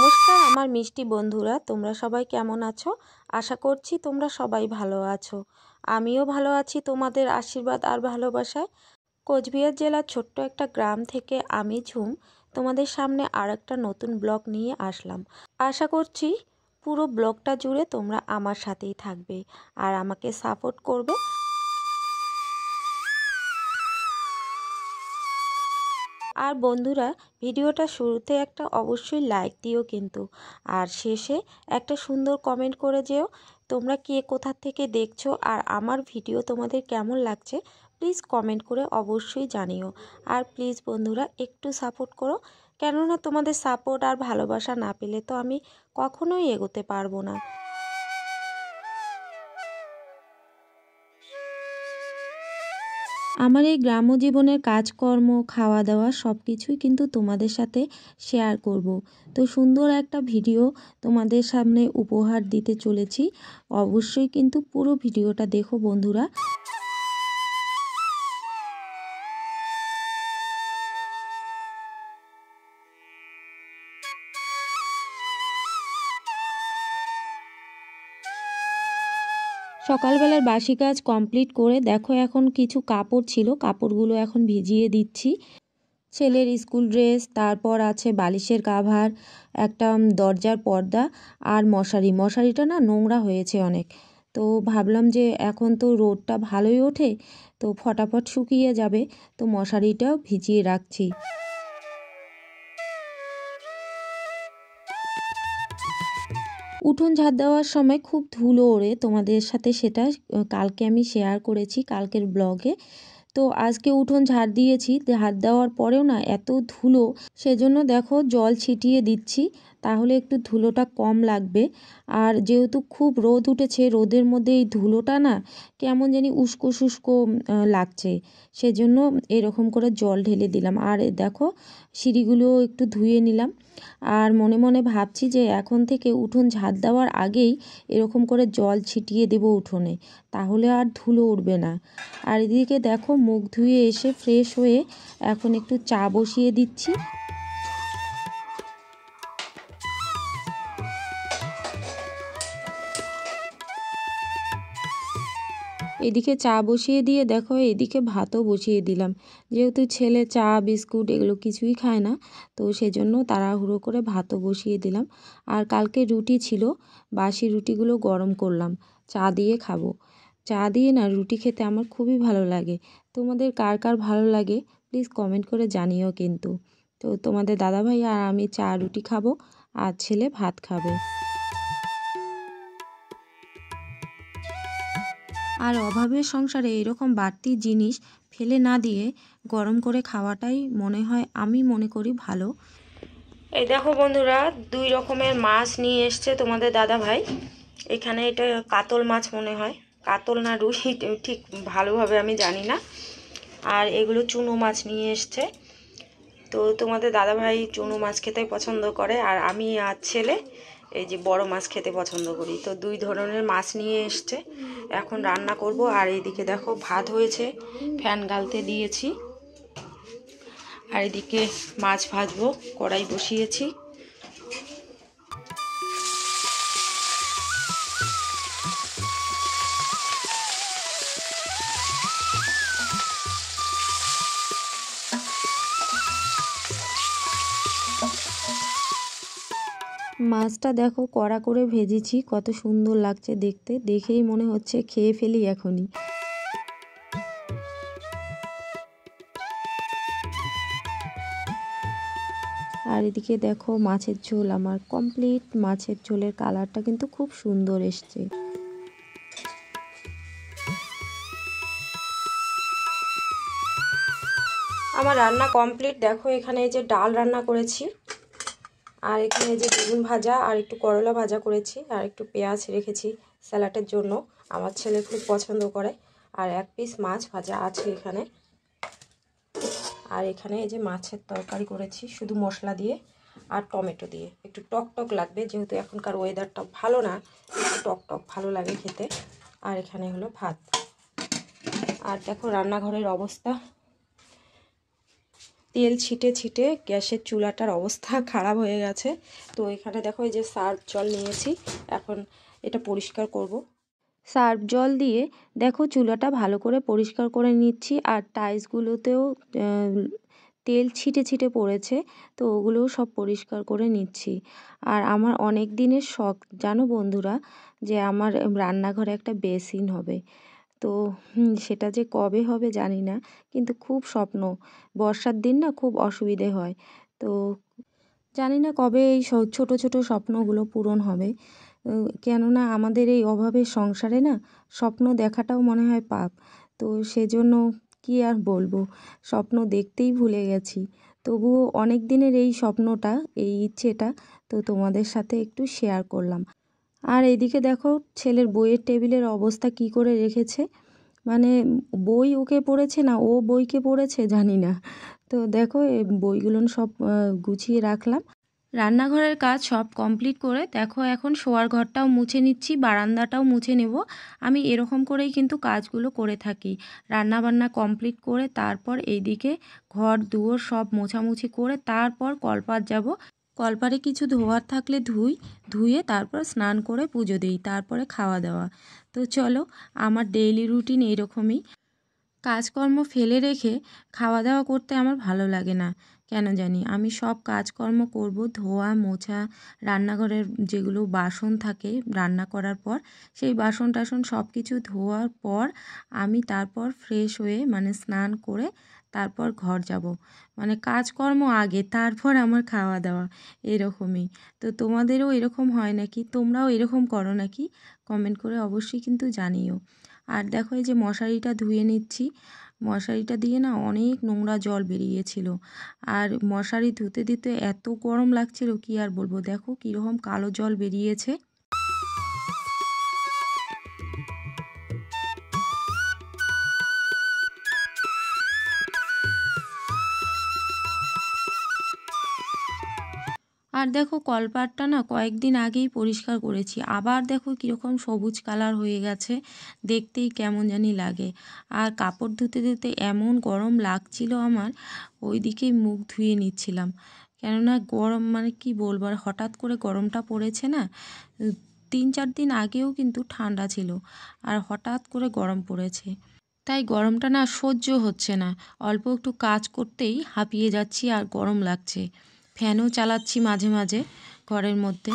নমস্কার আমার মিষ্টি বন্ধুরা, তোমরা সবাই কেমন আছো? আশা করছি তোমরা সবাই ভালো আছো। আমিও ভালো আছি তোমাদের আশীর্বাদ আর ভালোবাসায়। কোচবিহার জেলার ছোট্ট একটা গ্রাম থেকে আমি ঝুম তোমাদের সামনে আর একটা নতুন ব্লগ নিয়ে আসলাম। আশা করছি পুরো ব্লগটা জুড়ে তোমরা আমার সাথেই থাকবে আর আমাকে সাপোর্ট করবে। আর বন্ধুরা, ভিডিওটা শুরুতে একটা অবশ্যই লাইক দিও কিন্তু, আর শেষে একটা সুন্দর কমেন্ট করে যেও তোমরা কে কোথা থেকে দেখছো আর আমার ভিডিও তোমাদের কেমন লাগছে প্লিজ কমেন্ট করে অবশ্যই জানিও। আর প্লিজ বন্ধুরা একটু সাপোর্ট করো, কেননা তোমাদের সাপোর্ট আর ভালোবাসা না পেলে তো আমি কখনোই এগোতে পারবো না। আমার এই গ্রাম্য জীবনের কাজকর্ম, খাওয়া দাওয়া সব কিছুই কিন্তু তোমাদের সাথে শেয়ার করব। তো সুন্দর একটা ভিডিও তোমাদের সামনে উপহার দিতে চলেছি। অবশ্যই কিন্তু পুরো ভিডিওটা দেখো বন্ধুরা। সকালবেলার বাসি কাজ কমপ্লিট করে দেখো এখন কিছু কাপড় ছিল, কাপড়গুলো এখন ভিজিয়ে দিচ্ছি। ছেলের স্কুল ড্রেস, তারপর আছে বালিশের কাভার, একটা দরজার পর্দা আর মশারিটা না নোংরা হয়েছে অনেক। তো ভাবলাম যে এখন তো রোদটা ভালোই ওঠে, তো ফটাফট শুকিয়ে যাবে, তো মশারিটাও ভিজিয়ে রাখছি। উঠোন ঝাড় দেওয়ার সময় খুব ধুলো ওড়ে, তোমাদের সাথে সেটা কালকে আমি শেয়ার করেছি কালকের ব্লগে। তো আজকে উঠোন ঝাড় দিয়েছি, ঝাড় দেওয়ার পরেও না এত ধুলো, সেজন্য দেখো জল ছিটিয়ে দিচ্ছি, তাহলে একটু ধুলোটা কম লাগবে। আর যেহেতু খুব রোদ উঠেছে, রোদের মধ্যে এই ধুলোটা না কেমন জানি উস্কো শুষ্কো লাগছে, সেজন্য এরকম করে জল ঢেলে দিলাম। আর দেখো সিঁড়িগুলো একটু ধুয়ে নিলাম। আর মনে মনে ভাবছি যে এখন থেকে উঠোন ঝাড় দেওয়ার আগেই এরকম করে জল ছিটিয়ে দেব উঠোনে, তাহলে আর ধুলো উঠবে না। আর এদিকে দেখো মুখ ধুয়ে এসে ফ্রেশ হয়ে এখন একটু চা বসিয়ে দিচ্ছি। এদিকে চা বসিয়ে দিয়ে দেখো এদিকে ভাতও বসিয়ে দিলাম। যেহেতু ছেলে চা বিস্কুট এগুলো কিছুই খায় না, তো সেজন্য তাড়াহুড়ো করে ভাতও বসিয়ে দিলাম। আর কালকে রুটি ছিল, বাসি রুটিগুলো গরম করলাম, চা দিয়ে খাবো। চা দিয়ে না রুটি খেতে আমার খুবই ভালো লাগে। তোমাদের কার কার ভালো লাগে প্লিজ কমেন্ট করে জানিও কিন্তু। তো তোমাদের দাদাভাই আর আমি চা রুটি খাবো, আর ছেলে ভাত খাবে। আর অভাবের সংসারে এরকম বাড়তি জিনিস ফেলে না দিয়ে গরম করে খাওয়াটাই আমি মনে করি ভালো। এই দেখো বন্ধুরা, 2 রকমের মাছ নিয়ে এসছে তোমাদের দাদা ভাই। এখানে এটা কাতল মাছ মনে হয়, কাতল না রুই ঠিক ভালোভাবে আমি জানি না। আর এগুলো চুনো মাছ নিয়ে এসছে। তো তোমাদের দাদা ভাই চুনো মাছ খেতে পছন্দ করে, আর আমি আর ছেলে এই যে বড় মাছ খেতে পছন্দ করি। তো 2 ধরনের মাছ নিয়ে এসছে, এখন রান্না করব। আর এইদিকে দেখো ভাত হয়েছে, ফ্যান গালতে দিয়েছি। আর এদিকে মাছ ভাজবো, কড়াই বসিয়েছি। মাছটা দেখো কড়া করে ভেজেছি, কত সুন্দর লাগছে দেখতে, দেখেই মনে হচ্ছে খেয়ে ফেলি এখনই। আর এদিকে দেখো মাছের ঝোল আমার কমপ্লিট। মাছের ঝোলের কালারটা কিন্তু খুব সুন্দর এসছে। আমার রান্না কমপ্লিট। দেখো এখানে এই যে ডাল রান্না করেছি, আর এখানে যে বেগুন ভাজা আর একটু করলা ভাজা করেছি, আর একটু পেঁয়াজ রেখেছি স্যালাডের জন্য, আমার ছেলে খুব পছন্দ করে। আর 1 পিস মাছ ভাজা আছে এখানে। আর এখানে এই যে মাছের তরকারি করেছি শুধু মশলা দিয়ে আর টমেটো দিয়ে, একটু টক টক লাগবে, যেহেতু এখনকার ওয়েদারটা ভালো না, একটু টক টক ভালো লাগে খেতে। আর এখানে হলো ভাত। আর দেখো রান্নাঘরের অবস্থা, তেল ছিটে ছিটে গ্যাসের চুলাটার অবস্থা খারাপ হয়ে গেছে। তো এখানে দেখো এই যে সার্ফ জল নিয়েছি, এখন এটা পরিষ্কার করব। সার্ফ জল দিয়ে দেখো চুলাটা ভালো করে পরিষ্কার করে নিচ্ছি। আর টাইলসগুলোতেও তেল ছিটে ছিটে পড়েছে, তো ওগুলোও সব পরিষ্কার করে নিচ্ছি। আর আমার অনেক দিনের শখ জানো বন্ধুরা, যে আমার রান্নাঘরে একটা বেসিন হবে। তো সেটা যে কবে হবে জানি না, কিন্তু খুব স্বপ্ন। বর্ষার দিন না খুব অসুবিধে হয়, তো জানি না কবে এই ছোট ছোট স্বপ্নগুলো পূরণ হবে। কেননা আমাদের এই অভাবের সংসারে না স্বপ্ন দেখাটাও মনে হয় পাপ। তো সেজন্য কি আর বলবো, স্বপ্ন দেখতেই ভুলে গেছি। তবুও অনেক দিনের এই স্বপ্নটা, এই ইচ্ছেটা তো তোমাদের সাথে একটু শেয়ার করলাম। আর এদিকে দেখো ছেলের বইয়ের টেবিলের অবস্থা কি করে রেখেছে, মানে বই ওকে পড়েছে না ও বইকে পড়েছে জানি না। তো দেখো এই বইগুলো সব গুছিয়ে রাখলাম। রান্নাঘরের কাজ সব কমপ্লিট করে দেখো এখন শোয়ার ঘরটাও মুছে নিচ্ছি, বারান্দাটাও মুছে নেব। আমি এরকম করেই কিন্তু কাজগুলো করে থাকি। রান্না বান্না কমপ্লিট করে তারপর এইদিকে ঘর দুয়ার সব মোছামুছি করে তারপর কলপাড় যাব। কলপাড়ে কিছু ধোয়ার থাকলে ধুয়ে তারপর স্নান করে পুজো দিই, তারপরে খাওয়া দাওয়া। তো চলো, আমার ডেইলি রুটিন এইরকমই। কাজকর্ম ফেলে রেখে খাওয়া দাওয়া করতে আমার ভালো লাগে না, কেন জানি। আমি সব কাজকর্ম করব, ধোয়া মোছা, রান্নাঘরের যেগুলো বাসন থাকে রান্না করার পর সেই বাসন টাসন সব কিছু ধোয়ার পর আমি তারপর ফ্রেশ হয়ে মানে স্নান করে তারপর ঘর যাব। মানে কাজকর্ম আগে, তারপর আমার খাওয়া দাওয়া, এরকমই। তো তোমাদেরও এরকম হয় নাকি, তোমরাও এরকম করো নাকি, কমেন্ট করে অবশ্যই কিন্তু জানিও। আর দেখো এই যে মশারিটা ধুয়ে নিচ্ছি, মশারিটা দিয়ে না অনেক নোংরা জল বেরিয়েছিল। আর মশারি ধুতে দিতে এত গরম লাগছিল কি আর বলবো, দেখো কীরকম কালো জল বেরিয়েছে। আর দেখো কলপাটটা না কয়েকদিন আগেই পরিষ্কার করেছি, আবার দেখো কীরকম সবুজ কালার হয়ে গেছে, দেখতেই কেমন জানি লাগে। আর কাপড় ধুতে ধুতে এমন গরম লাগছিল আমার, ওই দিকেই মুখ ধুয়ে নিচ্ছিলাম। কেননা গরম মানে কি বলবো, আর হঠাৎ করে গরমটা পড়েছে না। 3-4 দিন আগেও কিন্তু ঠান্ডা ছিল, আর হঠাৎ করে গরম পড়েছে। তাই গরমটা না সহ্য হচ্ছে না, অল্প একটু কাজ করতেই হাঁপিয়ে যাচ্ছি আর গরম লাগছে। ফ্যানও চালাচ্ছি মাঝে মাঝে ঘরের মধ্যে।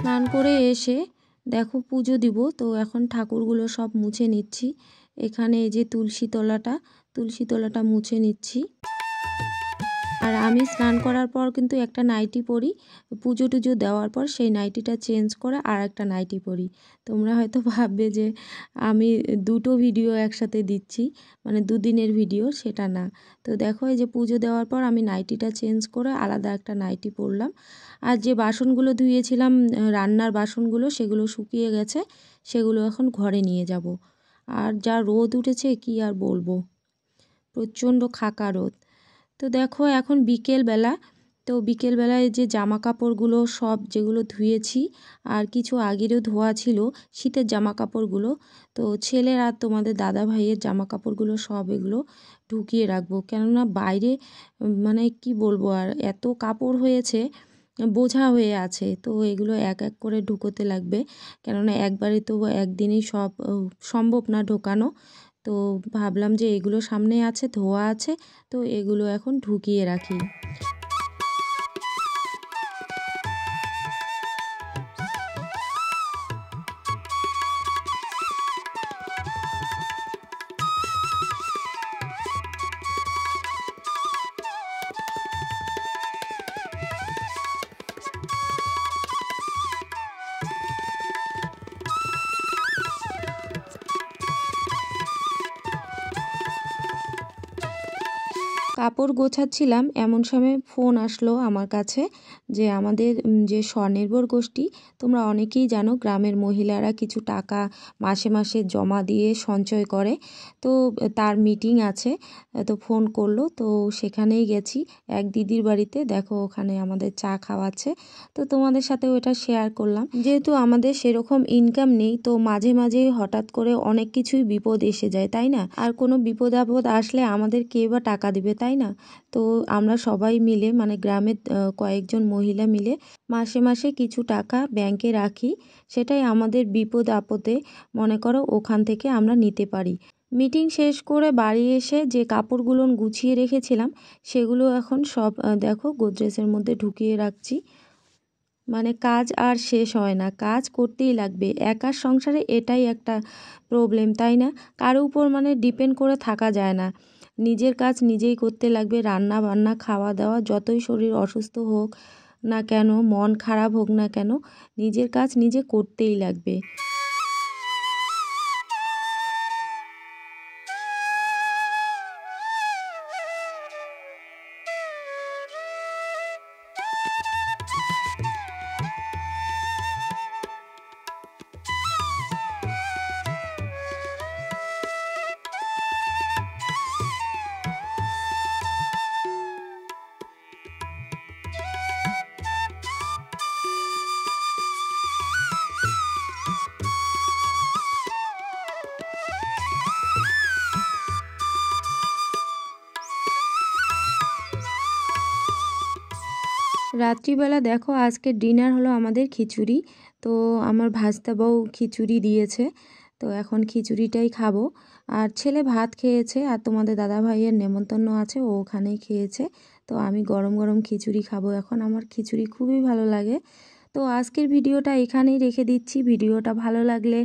স্নান করে এসে দেখো পুজো দিব, তো এখন ঠাকুরগুলো সব মুছে নিচ্ছি। এখানে এই যে তুলসী তলাটা মুছে নিচ্ছি। আর আমি স্নান করার পর কিন্তু একটা নাইটি পরি, পুজো টুজো দেওয়ার পর সেই নাইটিটা চেঞ্জ করে আর একটা নাইটি পরি। তোমরা হয়তো ভাববে যে আমি দুটো ভিডিও একসাথে দিচ্ছি, মানে দুদিনের ভিডিও, সেটা না। তো দেখো এই যে পুজো দেওয়ার পর আমি নাইটিটা চেঞ্জ করে আলাদা একটা নাইটি পরলাম। আর যে বাসনগুলো ধুয়েছিলাম রান্নার বাসনগুলো, সেগুলো শুকিয়ে গেছে, সেগুলো এখন ঘরে নিয়ে যাব। আর যা রোদ উঠেছে কি আর বলবো, প্রচণ্ড খাকা রোদ। তো দেখো এখন বিকেলবেলা, তো বিকেলবেলায় যে জামা কাপড়গুলো সব যেগুলো ধুয়েছি আর কিছু আগেরও ধোয়া ছিল শীতের জামা কাপড়গুলো, তো ছেলের আর তোমাদের দাদা ভাইয়ের জামা কাপড়গুলো সব এগুলো ঢুকিয়ে রাখবো। কেননা বাইরে মানে কি বলবো, আর এত কাপড় হয়েছে, বোঝা হয়ে আছে, তো এগুলো এক এক করে ঢুকোতে লাগবে। কেননা একবারে তো একদিনেই সব সম্ভব না ঢোকানো। তো ভাবলাম যে এগুলো সামনে আছে, ধোয়া আছে, তো এগুলো এখন ঢুকিয়ে রাখি। কাপড় গোছাচ্ছিলাম এমন সময় ফোন আসলো আমার কাছে যে আমাদের যে স্বনির্ভর গোষ্ঠী, তোমরা অনেকেই জানো গ্রামের মহিলারা কিছু টাকা মাসে মাসে জমা দিয়ে সঞ্চয় করে, তো তার মিটিং আছে। তো ফোন করলো, তো সেখানেই গেছি এক দিদির বাড়িতে। দেখো ওখানে আমাদের চা খাওয়াচ্ছে, তো তোমাদের সাথে ওটা শেয়ার করলাম। যেহেতু আমাদের সেরকম ইনকাম নেই, তো মাঝে মাঝে হঠাৎ করে অনেক কিছুই বিপদ এসে যায়, তাই না? আর কোনো বিপদ আপদ আসলে আমাদের কে বা টাকা দিবে, তাই না? তো আমরা সবাই মিলে মানে গ্রামের কয়েকজন মহিলা মিলে মাসে মাসে কিছু টাকা ব্যাংকে রাখি, সেটাই আমাদের বিপদ আপদে মনে করো ওখান থেকে আমরা নিতে পারি। মিটিং শেষ করে বাড়ি এসে যে কাপড়গুলো গুছিয়ে রেখেছিলাম সেগুলো এখন সব দেখো গোদরেজের মধ্যে ঢুকিয়ে রাখছি। মানে কাজ আর শেষ হয় না, কাজ করতেই লাগবে। একার সংসারে এটাই একটা প্রবলেম, তাই না? কারো উপর মানে ডিপেন্ড করে থাকা যায় না। নিজের কাজ নিজেই করতে লাগবে, রান্না বান্না খাওয়া দাওয়া, যতই শরীর অসুস্থ হোক না কেন, মন খারাপ হোক না কেন, নিজের কাজ নিজে করতেই লাগবে। রাত্রিবেলা দেখো আজকে ডিনার হলো আমাদের খিচুড়ি। তো আমার ভাস্তা বউ খিচুড়ি দিয়েছে, তো এখন খিচুড়িটাই খাবো। আর ছেলে ভাত খেয়েছে, আর তোমাদের দাদা ভাইয়ের নেমন্তন্ন আছে, ও ওখানেই খেয়েছে। তো আমি গরম গরম খিচুড়ি খাবো এখন, আমার খিচুড়ি খুবই ভালো লাগে। তো আজকের ভিডিওটা এখানেই রেখে দিচ্ছি। ভিডিওটা ভালো লাগলে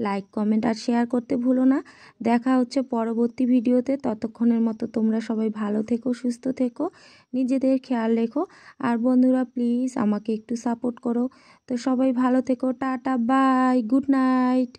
লাইক কমেন্ট আর শেয়ার করতে ভুলো না। দেখা হচ্ছে পরবর্তী ভিডিওতে। ততক্ষণের মতো তোমরা সবাই ভালো থেকো, সুস্থ থেকো, নিজেদের খেয়াল রেখো। আর বন্ধুরা প্লিজ আমাকে একটু সাপোর্ট করো। তো সবাই ভালো থেকো, টাটা বাই, গুড নাইট।